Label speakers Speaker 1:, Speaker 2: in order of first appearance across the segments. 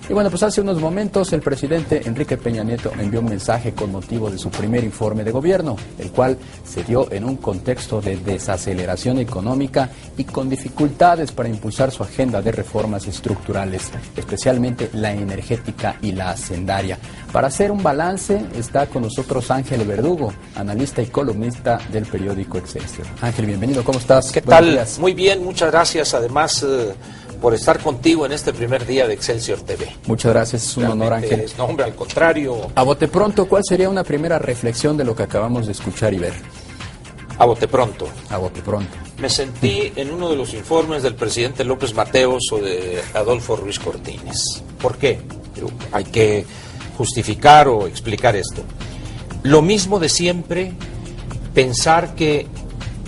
Speaker 1: Y bueno, pues hace unos momentos el presidente Enrique Peña Nieto envió un mensaje con motivo de su primer informe de gobierno, el cual se dio en un contexto de desaceleración económica y con dificultades para impulsar su agenda de reformas estructurales, especialmente la energética y la hacendaria. Para hacer un balance está con nosotros Ángel Verdugo, analista y columnista del periódico Excelsior. Ángel, bienvenido, ¿cómo estás?
Speaker 2: ¿Qué tal? Muy bien, muchas gracias. Además, por estar contigo en este primer día de Excelsior TV.
Speaker 1: Muchas gracias, es un honor, Ángel.
Speaker 2: No, hombre, al contrario.
Speaker 1: A bote pronto, ¿cuál sería una primera reflexión de lo que acabamos de escuchar y ver?
Speaker 2: A bote pronto.
Speaker 1: A bote pronto.
Speaker 2: Me sentí en uno de los informes del presidente López Mateos o de Adolfo Ruiz Cortines. ¿Por qué? Hay que justificar o explicar esto. Lo mismo de siempre, pensar que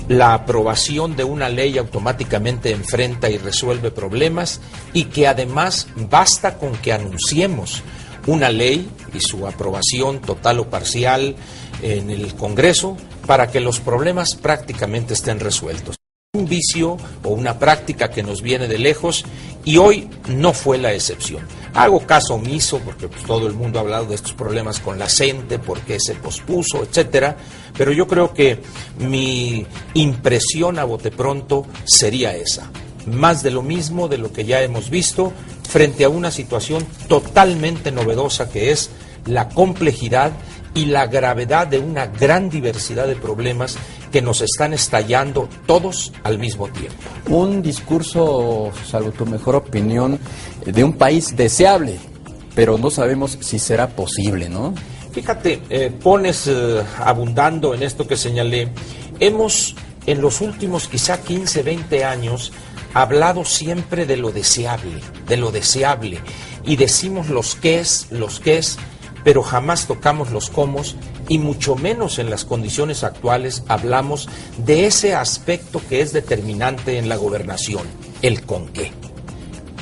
Speaker 2: la aprobación de una ley automáticamente enfrenta y resuelve problemas y que además basta con que anunciemos una ley y su aprobación total o parcial en el Congreso para que los problemas prácticamente estén resueltos. Un vicio o una práctica que nos viene de lejos y hoy no fue la excepción. Hago caso omiso porque pues, todo el mundo ha hablado de estos problemas con la CENTE, por qué se pospuso, etcétera, pero yo creo que mi impresión a bote pronto sería esa. Más de lo mismo de lo que ya hemos visto frente a una situación totalmente novedosa que es la complejidad y la gravedad de una gran diversidad de problemas que nos están estallando todos al mismo tiempo.
Speaker 1: Un discurso, salvo tu mejor opinión, de un país deseable, pero no sabemos si será posible, ¿no?
Speaker 2: Fíjate, pones abundando en esto que señalé, hemos en los últimos quizá 15, 20 años hablado siempre de lo deseable, y decimos los qués, pero jamás tocamos los cómo y mucho menos en las condiciones actuales hablamos de ese aspecto que es determinante en la gobernación, el con qué.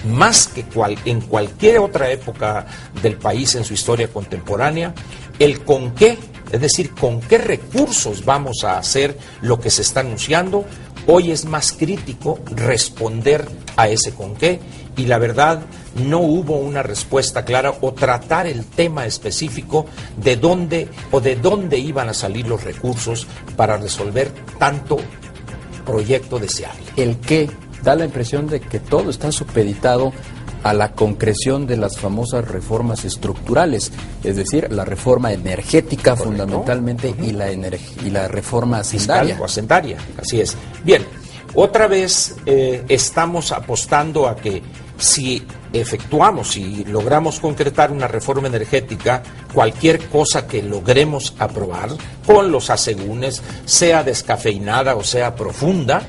Speaker 2: Más que en cualquier otra época del país en su historia contemporánea, el con qué, es decir, con qué recursos vamos a hacer lo que se está anunciando, hoy es más crítico responder a ese con qué y la verdad no hubo una respuesta clara o tratar el tema específico de dónde iban a salir los recursos para resolver tanto proyecto deseable.
Speaker 1: El qué da la impresión de que todo está supeditado a la concreción de las famosas reformas estructurales, es decir, la reforma energética. Correcto. Fundamentalmente y la reforma hacendaria.
Speaker 2: Fiscal o hacendaria, así es. Bien, otra vez estamos apostando a que si efectuamos y logramos concretar una reforma energética, cualquier cosa que logremos aprobar, con los asegúnes, sea descafeinada o sea profunda,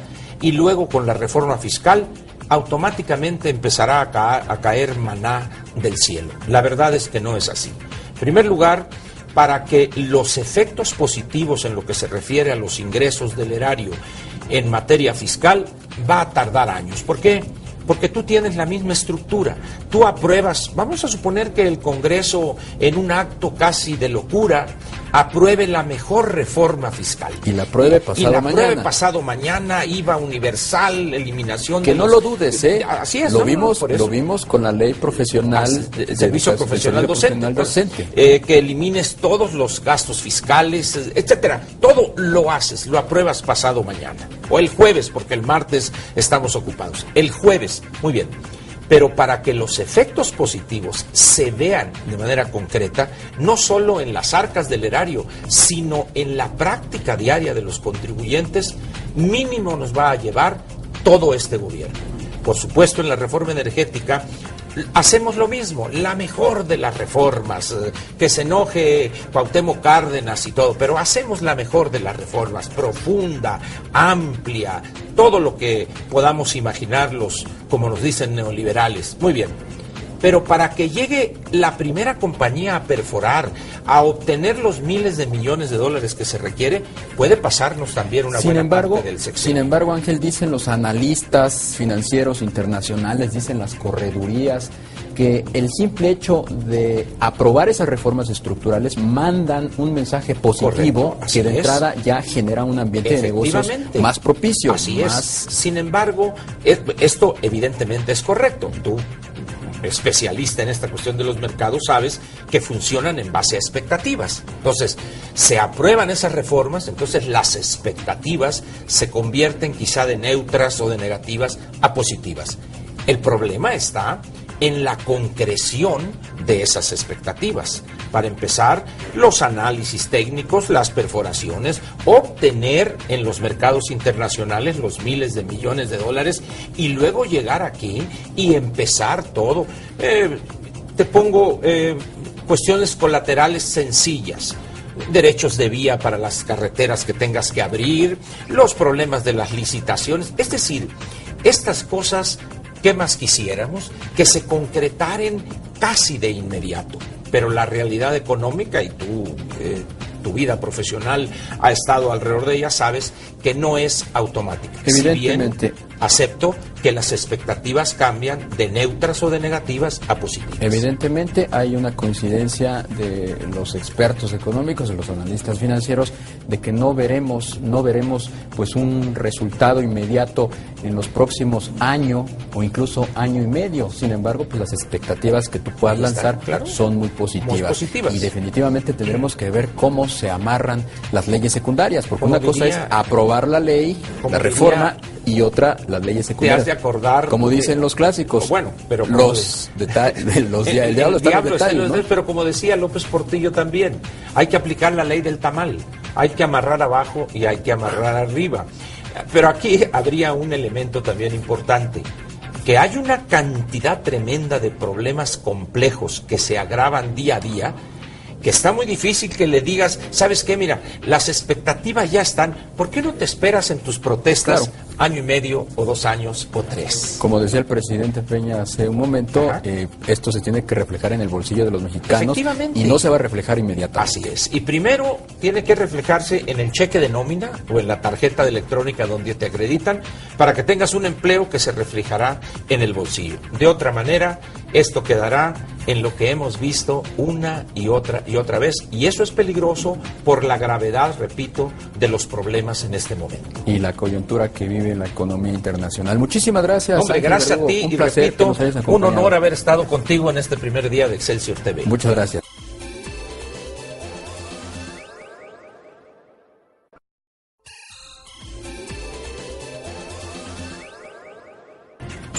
Speaker 2: y luego con la reforma fiscal, automáticamente empezará a caer maná del cielo. La verdad es que no es así. En primer lugar, para que los efectos positivos en lo que se refiere a los ingresos del erario en materia fiscal va a tardar años. ¿Por qué? Porque tú tienes la misma estructura. Tú apruebas, vamos a suponer que el Congreso, en un acto casi de locura, apruebe la mejor reforma fiscal.
Speaker 1: Y la apruebe pasado
Speaker 2: mañana. IVA universal, eliminación
Speaker 1: que
Speaker 2: de
Speaker 1: no lo dudes, ¿eh?
Speaker 2: Así es.
Speaker 1: Lo vimos con la ley profesional
Speaker 2: de servicio profesional docente. Que elimines todos los gastos fiscales, etcétera. Todo lo haces, lo apruebas pasado mañana. O el jueves, porque el martes estamos ocupados. El jueves, muy bien. Pero para que los efectos positivos se vean de manera concreta, no solo en las arcas del erario, sino en la práctica diaria de los contribuyentes, mínimo nos va a llevar todo este gobierno. Por supuesto, en la reforma energética hacemos lo mismo, la mejor de las reformas, que se enoje Cuauhtémoc Cárdenas y todo, pero hacemos la mejor de las reformas, profunda, amplia, todo lo que podamos imaginarlos, como nos dicen neoliberales. Muy bien, pero para que llegue la primera compañía a perforar, a obtener los miles de millones de dólares que se requiere, puede pasarnos también una buena parte del sexenio.
Speaker 1: Sin embargo, Ángel, dicen los analistas financieros internacionales, dicen las corredurías, que el simple hecho de aprobar esas reformas estructurales mandan un mensaje positivo. Correcto, que de entrada ya genera un ambiente de negocios más propicio.
Speaker 2: Así es. Sin embargo, esto evidentemente es correcto. Tú especialista en esta cuestión de los mercados, sabes que funcionan en base a expectativas. Entonces, se aprueban esas reformas, entonces las expectativas se convierten quizá de neutras o de negativas a positivas. El problema está en la concreción de esas expectativas. Para empezar, los análisis técnicos, las perforaciones, obtener en los mercados internacionales los miles de millones de dólares y luego llegar aquí y empezar todo. Te pongo cuestiones colaterales sencillas. Derechos de vía para las carreteras que tengas que abrir, los problemas de las licitaciones. Es decir, estas cosas, ¿qué más quisiéramos? Que se concretaren casi de inmediato. Pero la realidad económica, y tu vida profesional ha estado alrededor de ella, sabes que no es automática.
Speaker 1: Evidentemente.
Speaker 2: Si bien acepto que las expectativas cambian de neutras o de negativas a positivas.
Speaker 1: Evidentemente hay una coincidencia de los expertos económicos, de los analistas financieros, de que no veremos pues un resultado inmediato en los próximos año o incluso año y medio. Sin embargo, pues las expectativas que tú puedas lanzar, claro, son muy positivas. Y definitivamente tendremos que ver cómo se amarran las leyes secundarias, porque una cosa es aprobar la ley, la reforma, y otra, las leyes secundarias.
Speaker 2: Te has de acordar,
Speaker 1: como dicen los clásicos,
Speaker 2: bueno, pero
Speaker 1: el diablo está en los detalles, ¿no?
Speaker 2: Pero como decía López Portillo también, hay que aplicar la ley del tamal, hay que amarrar abajo y hay que amarrar arriba. Pero aquí habría un elemento también importante, que hay una cantidad tremenda de problemas complejos que se agravan día a día, que está muy difícil que le digas, ¿sabes qué? Mira, las expectativas ya están, ¿por qué no te esperas en tus protestas año y medio o 2 años o 3?
Speaker 1: Como decía el presidente Peña hace un momento, esto se tiene que reflejar en el bolsillo de los mexicanos y no se va a reflejar inmediatamente.
Speaker 2: Así es, y primero tiene que reflejarse en el cheque de nómina o en la tarjeta electrónica donde te acreditan para que tengas un empleo que se reflejará en el bolsillo. De otra manera, esto quedará en lo que hemos visto una y otra vez, y eso es peligroso por la gravedad, repito, de los problemas en este momento.
Speaker 1: Y la coyuntura que vive la economía internacional. Muchísimas gracias.
Speaker 2: Hombre, gracias a ti, y repito, un honor haber estado contigo en este primer día de Excelsior TV.
Speaker 1: Muchas gracias.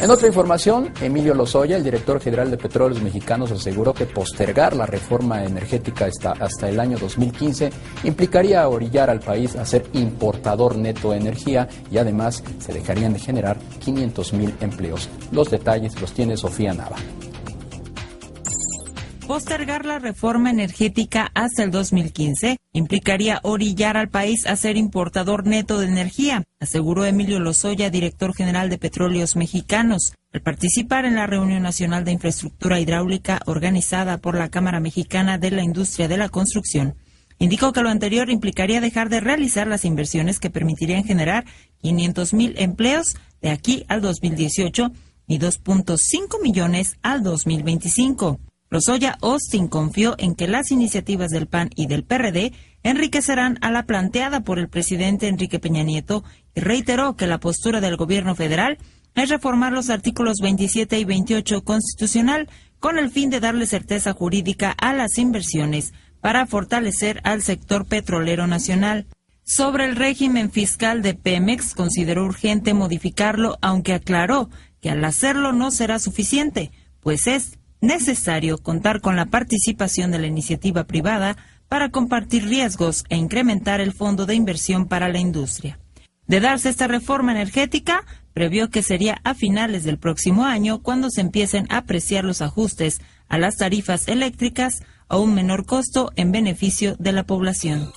Speaker 1: En otra información, Emilio Lozoya, el director general de Petróleos Mexicanos, aseguró que postergar la reforma energética hasta el año 2015 implicaría orillar al país a ser importador neto de energía y además se dejarían de generar 500,000 empleos. Los detalles los tiene Sofía Nava.
Speaker 3: Postergar la reforma energética hasta el 2015 implicaría orillar al país a ser importador neto de energía, aseguró Emilio Lozoya, director general de Petróleos Mexicanos, al participar en la Reunión Nacional de Infraestructura Hidráulica organizada por la Cámara Mexicana de la Industria de la Construcción. Indicó que lo anterior implicaría dejar de realizar las inversiones que permitirían generar 500,000 empleos de aquí al 2018 y 2.5 millones al 2025. Lozoya Austin confió en que las iniciativas del PAN y del PRD enriquecerán a la planteada por el presidente Enrique Peña Nieto y reiteró que la postura del gobierno federal es reformar los artículos 27 y 28 constitucional con el fin de darle certeza jurídica a las inversiones para fortalecer al sector petrolero nacional. Sobre el régimen fiscal de Pemex, consideró urgente modificarlo, aunque aclaró que al hacerlo no será suficiente, pues es necesario contar con la participación de la iniciativa privada para compartir riesgos e incrementar el fondo de inversión para la industria. De darse esta reforma energética, previó que sería a finales del próximo año cuando se empiecen a apreciar los ajustes a las tarifas eléctricas a un menor costo en beneficio de la población.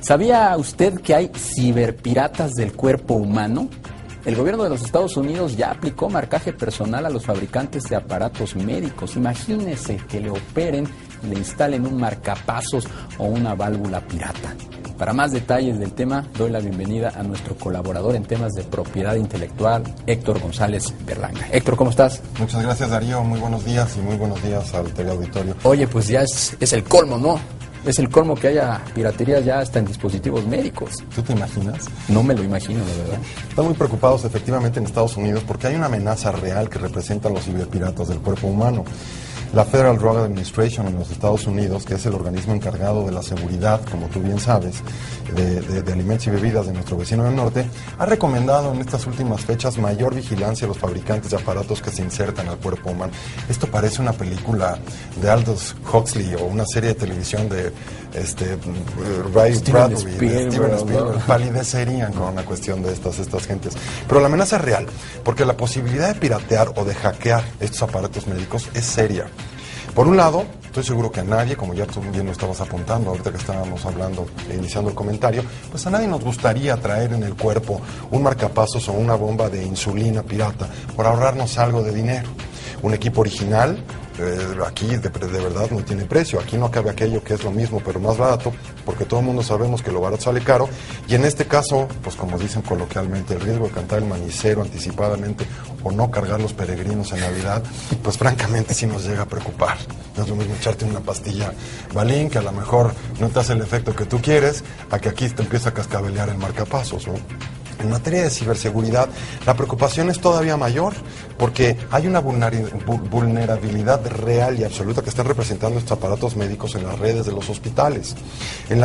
Speaker 1: ¿Sabía usted que hay ciberpiratas del cuerpo humano? El gobierno de los Estados Unidos ya aplicó marcaje personal a los fabricantes de aparatos médicos. Imagínese que le operen y le instalen un marcapasos o una válvula pirata. Para más detalles del tema, doy la bienvenida a nuestro colaborador en temas de propiedad intelectual, Héctor González Berlanga. Héctor, ¿cómo estás?
Speaker 4: Muchas gracias, Darío. Muy buenos días y muy buenos días al teleauditorio.
Speaker 1: Oye, pues ya es el colmo, ¿no? Es el colmo que haya piratería ya hasta en dispositivos médicos.
Speaker 4: ¿Tú te imaginas?
Speaker 1: No me lo imagino, la verdad.
Speaker 4: Están muy preocupados efectivamente en Estados Unidos porque hay una amenaza real que representan los ciberpiratas del cuerpo humano. La Federal Drug Administration en los Estados Unidos, que es el organismo encargado de la seguridad, como tú bien sabes, de alimentos y bebidas de nuestro vecino del norte, ha recomendado en estas últimas fechas mayor vigilancia a los fabricantes de aparatos que se insertan al cuerpo humano. Esto parece una película de Aldous Huxley o una serie de televisión de Ray Bradbury, de Steven Spielberg. Palidecerían con una cuestión de estas gentes. Pero la amenaza es real, porque la posibilidad de piratear o de hackear estos aparatos médicos es seria. Por un lado, estoy seguro que a nadie, como ya tú bien lo estabas apuntando ahorita que estábamos hablando, iniciando el comentario, pues a nadie nos gustaría traer en el cuerpo un marcapasos o una bomba de insulina pirata por ahorrarnos algo de dinero. Un equipo original, aquí de verdad no tiene precio. Aquí no cabe aquello que es lo mismo pero más barato, porque todo el mundo sabemos que lo barato sale caro, y en este caso, pues como dicen coloquialmente, el riesgo de cantar el manicero anticipadamente o no cargar los peregrinos en Navidad, pues francamente sí nos llega a preocupar. No es lo mismo echarte una pastilla Balín, que a lo mejor no te hace el efecto que tú quieres, a que aquí te empieza a cascabelear el marcapasos, ¿no? En materia de ciberseguridad, la preocupación es todavía mayor porque hay una vulnerabilidad real y absoluta que están representando estos aparatos médicos en las redes de los hospitales. Hay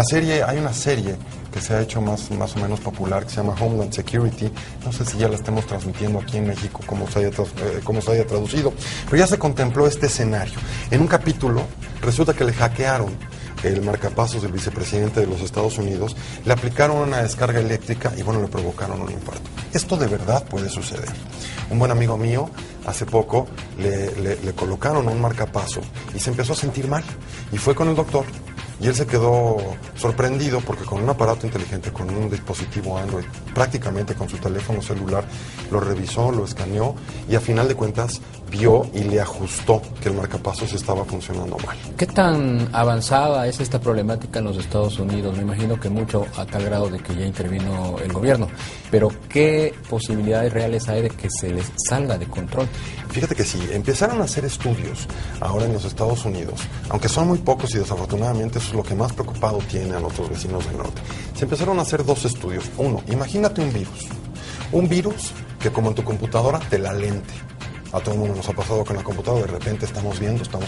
Speaker 4: una serie que se ha hecho más o menos popular que se llama Homeland Security. No sé si ya la estemos transmitiendo aquí en México, cómo se haya traducido, pero ya se contempló este escenario. En un capítulo resulta que le hackearon el marcapasos del vicepresidente de los Estados Unidos, le aplicaron una descarga eléctrica y le provocaron un infarto. Esto de verdad puede suceder. Un buen amigo mío, hace poco, le colocaron un marcapaso y se empezó a sentir mal. Y fue con el doctor y él se quedó sorprendido porque con un aparato inteligente, con un dispositivo Android, prácticamente con su teléfono celular, lo revisó, lo escaneó y a final de cuentas vio y le ajustó que el marcapasos estaba funcionando mal.
Speaker 1: ¿Qué tan avanzada es esta problemática en los Estados Unidos? Me imagino que mucho a tal grado de que ya intervino el gobierno, pero ¿qué posibilidades reales hay de que se les salga de control?
Speaker 4: Fíjate que sí, empezaron a hacer estudios ahora en los Estados Unidos, aunque son muy pocos y desafortunadamente eso es lo que más preocupado tiene a nuestros vecinos del norte. Se empezaron a hacer 2 estudios. Uno, imagínate un virus que como en tu computadora te la lente. A todo el mundo nos ha pasado con la computadora, de repente estamos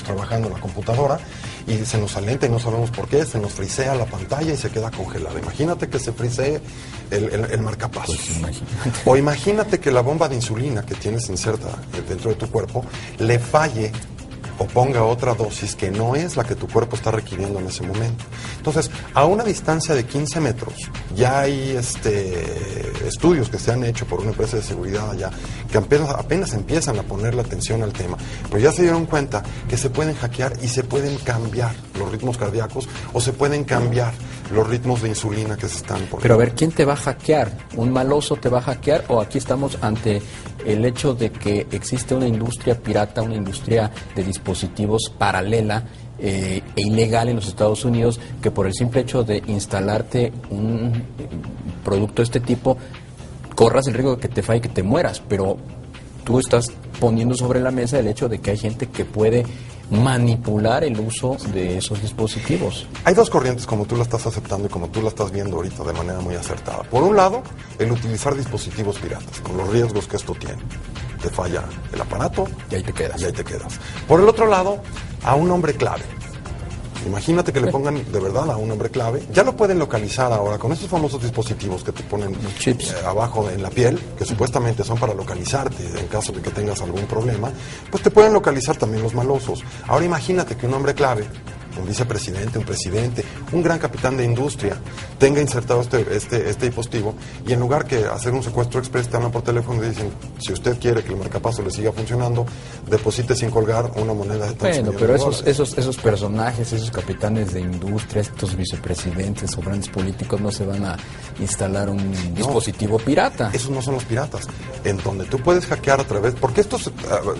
Speaker 4: trabajando en la computadora y se nos alenta y no sabemos por qué, se nos frisea la pantalla y se queda congelada. Imagínate que se frisee el marcapasos.
Speaker 1: Pues
Speaker 4: o imagínate que la bomba de insulina que tienes inserta dentro de tu cuerpo le falle o ponga otra dosis que no es la que tu cuerpo está requiriendo en ese momento. Entonces, a una distancia de 15 metros, ya hay estudios que se han hecho por una empresa de seguridad allá, que apenas empiezan a ponerle atención al tema, pero ya se dieron cuenta que se pueden hackear y se pueden cambiar los ritmos cardíacos o se pueden cambiar los ritmos de insulina que se están poniendo.
Speaker 1: Pero a ver, ¿quién te va a hackear? ¿Un maloso te va a hackear o aquí estamos ante el hecho de que existe una industria pirata, una industria de dispositivos paralela e ilegal en los Estados Unidos, que por el simple hecho de instalarte un producto de este tipo corras el riesgo de que te falle y que te mueras? Pero tú estás poniendo sobre la mesa el hecho de que hay gente que puede manipular el uso de esos dispositivos.
Speaker 4: Hay 2 corrientes como tú la estás aceptando y como tú la estás viendo ahorita de manera muy acertada. Por un lado, el utilizar dispositivos piratas, con los riesgos que esto tiene. Te falla el aparato
Speaker 1: y ahí te quedas.
Speaker 4: Por el otro lado, a un nombre clave. Imagínate que le pongan de verdad a un nombre clave. Ya lo pueden localizar ahora con estos famosos dispositivos que te ponen
Speaker 1: chips
Speaker 4: abajo en la piel, que supuestamente son para localizarte en caso de que tengas algún problema. Pues te pueden localizar también los malosos. Ahora imagínate que un nombre clave, un vicepresidente, un presidente, un gran capitán de industria, tenga insertado este dispositivo y en lugar que hacer un secuestro express te hablan por teléfono y dicen, si usted quiere que el marcapaso le siga funcionando, deposite sin colgar una moneda de $3 millones.
Speaker 1: Pero esos personajes, esos capitanes de industria, estos vicepresidentes o grandes políticos no se van a instalar un dispositivo pirata.
Speaker 4: Esos no son los piratas. En donde tú puedes hackear a través, porque estos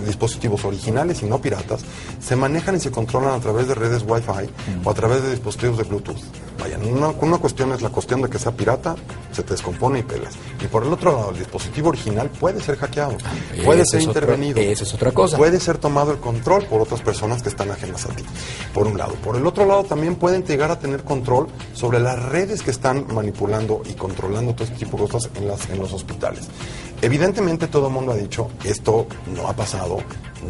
Speaker 4: dispositivos originales y no piratas se manejan y se controlan a través de redes Wi-Fi Wi-Fi o a través de dispositivos de Bluetooth. Vaya, una cuestión es la cuestión de que sea pirata, se te descompone y pelas. Y por el otro lado, el dispositivo original puede ser hackeado, puede ser intervenido.
Speaker 1: Esa es otra cosa.
Speaker 4: Puede ser tomado el control por otras personas que están ajenas a ti, por un lado. Por el otro lado, también pueden llegar a tener control sobre las redes que están manipulando y controlando todo este tipo de cosas en los hospitales. Evidentemente todo el mundo ha dicho, esto no ha pasado,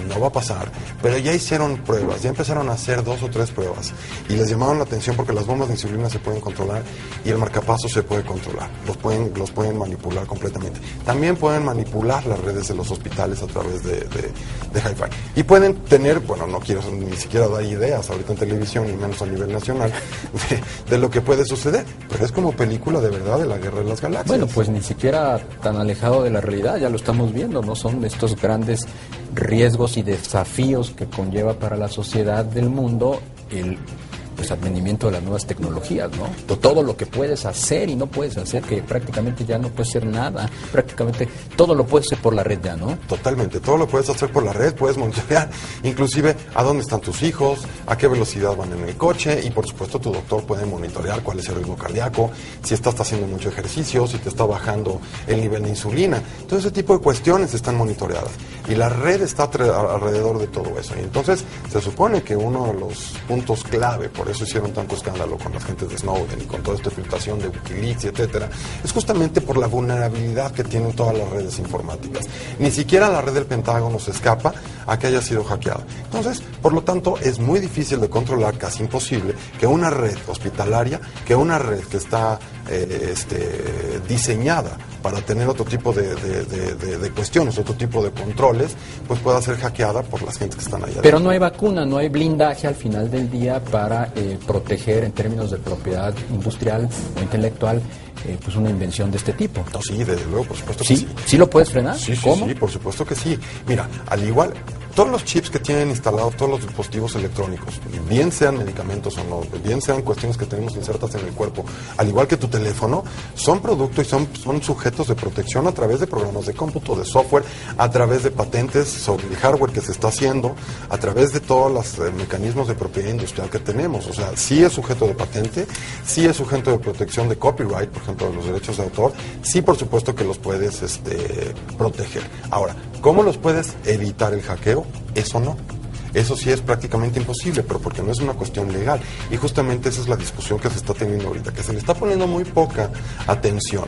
Speaker 4: no va a pasar, pero ya hicieron pruebas, ya empezaron a hacer 2 o 3 pruebas y les llamaron la atención porque las bombas de insulina se pueden controlar y el marcapasos se puede controlar, los pueden manipular completamente. También pueden manipular las redes de los hospitales a través de Hi-Fi. Y pueden tener, bueno, no quiero ni siquiera dar ideas ahorita en televisión, ni menos a nivel nacional, de lo que puede suceder, pero es como película de verdad de la Guerra de las Galaxias.
Speaker 1: Bueno, pues ni siquiera tan alejado de la realidad, ya lo estamos viendo, ¿no? Son estos grandes riesgos y desafíos que conlleva para la sociedad del mundo el advenimiento de las nuevas tecnologías, ¿no? Todo lo que puedes hacer y no puedes hacer, que prácticamente ya no puedes hacer nada, prácticamente todo lo puedes hacer por la red ya, ¿no?
Speaker 4: Totalmente, todo lo puedes hacer por la red, puedes monitorear inclusive a dónde están tus hijos, a qué velocidad van en el coche y por supuesto tu doctor puede monitorear cuál es el ritmo cardíaco, si estás haciendo mucho ejercicio, si te está bajando el nivel de insulina, todo ese tipo de cuestiones están monitoreadas y la red está alrededor de todo eso y entonces se supone que uno de los puntos clave, por eso hicieron tanto escándalo con las gentes de Snowden y con toda esta filtración de Wikileaks, etcétera, es justamente por la vulnerabilidad que tienen todas las redes informáticas. Ni siquiera la red del Pentágono se escapa a que haya sido hackeada. Entonces, por lo tanto, es muy difícil de controlar, casi imposible, que una red hospitalaria, que una red que está diseñada para tener otro tipo de cuestiones, otro tipo de controles, pues pueda ser hackeada por las gentes que están allá.
Speaker 1: Pero no hay vacuna, no hay blindaje al final del día para proteger en términos de propiedad industrial o intelectual pues una invención de este tipo.
Speaker 4: No, sí, desde luego, por supuesto que sí.
Speaker 1: ¿Sí lo puedes frenar?
Speaker 4: Sí,
Speaker 1: ¿Cómo?
Speaker 4: Sí, por supuesto que sí. Mira, al igual, todos los chips que tienen instalados todos los dispositivos electrónicos, bien sean medicamentos o no, bien sean cuestiones que tenemos insertas en el cuerpo, al igual que tu teléfono, son productos y son sujetos de protección a través de programas de cómputo, de software, a través de patentes sobre el hardware que se está haciendo, a través de todos los mecanismos de propiedad industrial que tenemos. O sea, sí es sujeto de patente, sí es sujeto de protección de copyright, por ejemplo, de los derechos de autor, sí por supuesto que los puedes proteger. Ahora, ¿cómo los puedes evitar el hackeo? Eso no. Eso sí es prácticamente imposible, pero porque no es una cuestión legal. Y justamente esa es la discusión que se está teniendo ahorita, que se le está poniendo muy poca atención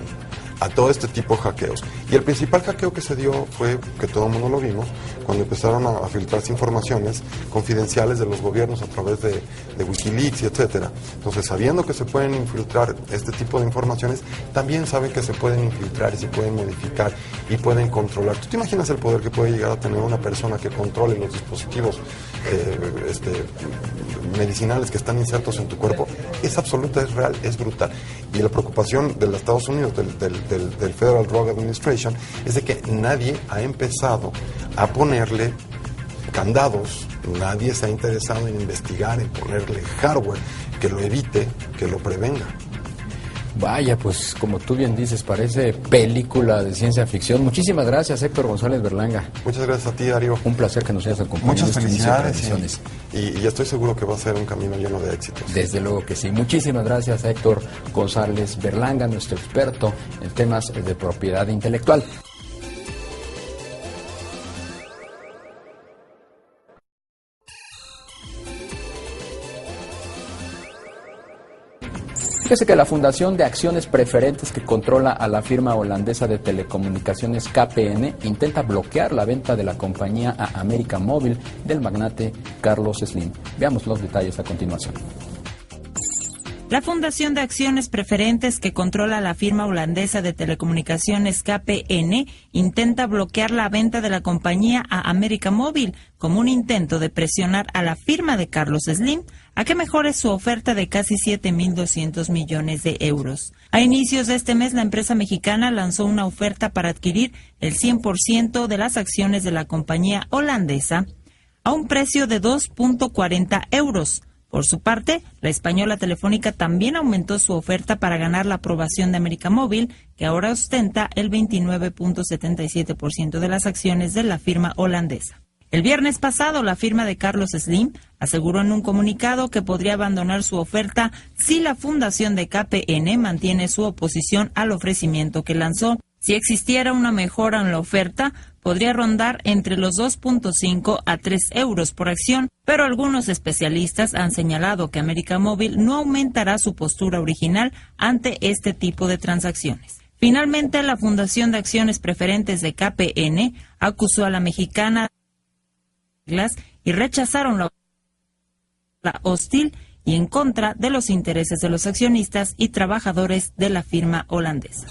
Speaker 4: a todo este tipo de hackeos. Y el principal hackeo que se dio fue, que todo el mundo lo vimos, cuando empezaron a filtrarse informaciones confidenciales de los gobiernos a través de Wikileaks y etcétera. Entonces, sabiendo que se pueden infiltrar este tipo de informaciones, también saben que se pueden infiltrar y se pueden modificar y pueden controlar. ¿Tú te imaginas el poder que puede llegar a tener una persona que controle los dispositivos medicinales que están insertos en tu cuerpo? Es absoluta, es real, es brutal. Y la preocupación de los Estados Unidos, del Federal Drug Administration, es de que nadie ha empezado a ponerle candados, nadie se ha interesado en investigar, en ponerle hardware que lo evite, que lo prevenga.
Speaker 1: Vaya, pues como tú bien dices, parece película de ciencia ficción. Muchísimas gracias, Héctor González Berlanga.
Speaker 4: Muchas gracias a ti, Darío.
Speaker 1: Un placer que nos hayas acompañado.
Speaker 4: Muchas felicidades. Y estoy seguro que va a ser un camino lleno de éxitos.
Speaker 1: Desde luego que sí. Muchísimas gracias a Héctor González Berlanga, nuestro experto en temas de propiedad intelectual. Fíjese que la Fundación de Acciones Preferentes que controla a la firma holandesa de telecomunicaciones KPN intenta bloquear la venta de la compañía a América Móvil del magnate Carlos Slim. Veamos los detalles a continuación.
Speaker 3: La Fundación de Acciones Preferentes que controla la firma holandesa de telecomunicaciones KPN intenta bloquear la venta de la compañía a América Móvil como un intento de presionar a la firma de Carlos Slim a que mejore su oferta de casi 7.200 millones de euros. A inicios de este mes, la empresa mexicana lanzó una oferta para adquirir el 100% de las acciones de la compañía holandesa a un precio de 2.40 euros. Por su parte, la española Telefónica también aumentó su oferta para ganar la aprobación de América Móvil, que ahora ostenta el 29.77% de las acciones de la firma holandesa. El viernes pasado, la firma de Carlos Slim aseguró en un comunicado que podría abandonar su oferta si la fundación de KPN mantiene su oposición al ofrecimiento que lanzó. Si existiera una mejora en la oferta, podría rondar entre los 2.5 a 3 euros por acción, pero algunos especialistas han señalado que América Móvil no aumentará su postura original ante este tipo de transacciones. Finalmente, la Fundación de Acciones Preferentes de KPN acusó a la mexicana y rechazaron la hostil y en contra de los intereses de los accionistas y trabajadores de la firma holandesa.